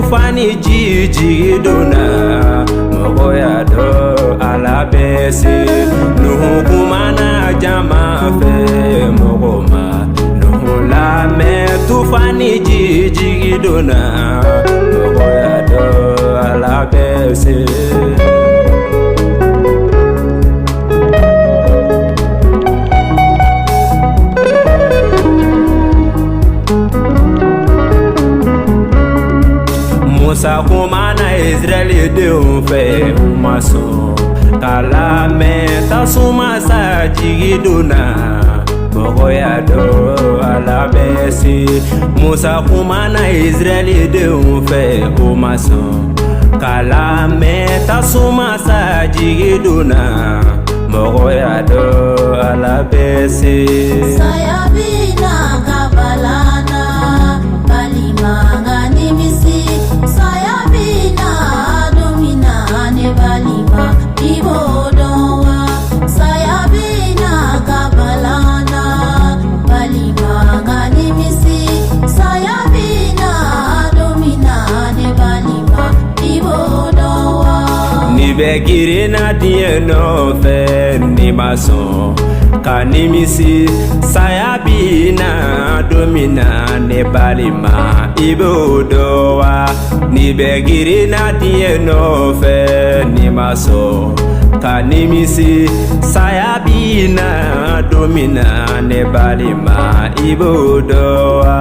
Fani jiji dona moya do alabesi nuhu kumana jama fe mogoma nuhu la me tu fani jiji dona moya do alabesi Musa kumana Israeli de unfe umaso kala meta suma sa jigiduna moya do alabesi Musa kumana Israeli de unfe umaso kala meta suma sa jigiduna moya do alabesi sayabina kabalana balimanga nimisi sayabina domina ne balima ibodowa sayabina kabalana balimanga nimisi sayabina domina ne balima ibodowa ni begirina dieno fe ni maso kanimisi sayabina domina ne balima ibodowa ni begirina dieno fe ni maso kanimisi sayabina domina ne balima ibodowa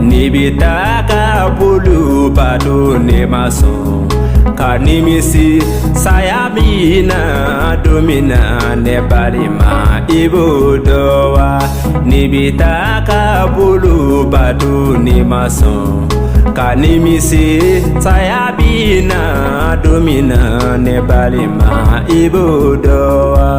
Nibitaka bulu bado ne maso kanimisi sayabina domina ne balima ibodowa nibitaka bulu bado ne maso kanimisi sayabina domina ne balima ibodowa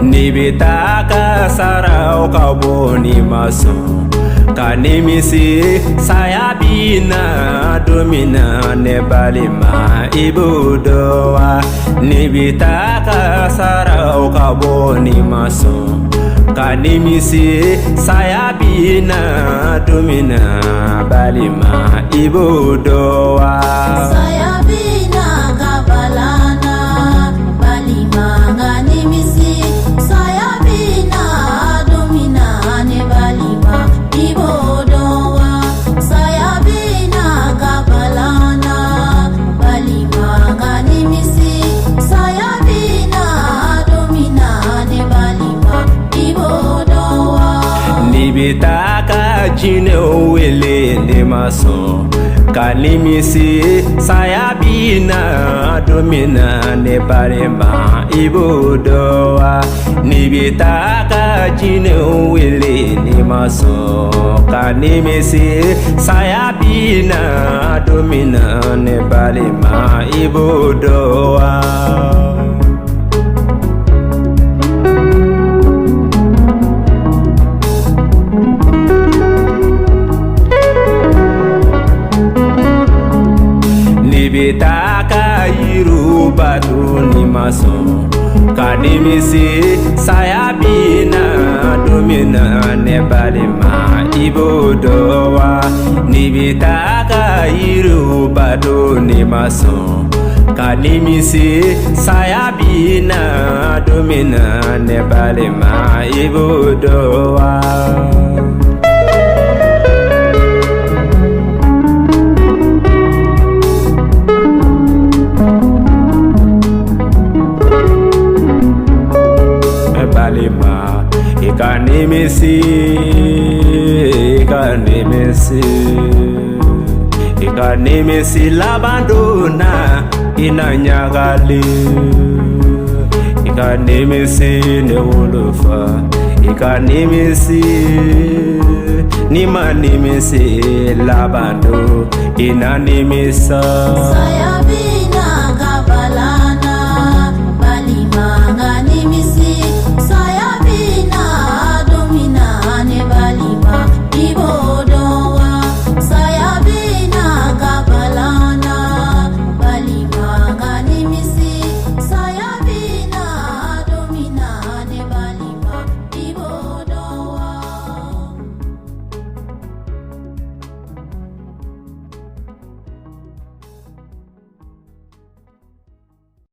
Nibitaka sarau kaboni maso kanimisi sayabina domina ne balima ibodowa nibitaka sarau kaboni maso kanimisi sayabina domina balima ibodowa sayabina kabalana balimanga nimisi sayabina domina ne balima ibodowa sayabina kabalana balimanga nimisi sayabina domina ne balima ibodowa nibitaka jine wele ne maso kanimisi sayabina domina ne balima ibodowa nibitaka jine wele ne maso kanimisi sayabina domina ne balima ibodowa Nibitaka yiruba duni maso kanimisi sayabina domina nebalima ibodowa nibitaka irubado nimaso kanimisi sayabina domina nebalima ibodowa Ikanimisi labandona inanyagali ikanimisi neulufa ikanimisi nimanimisi labando inanimisa Sayabina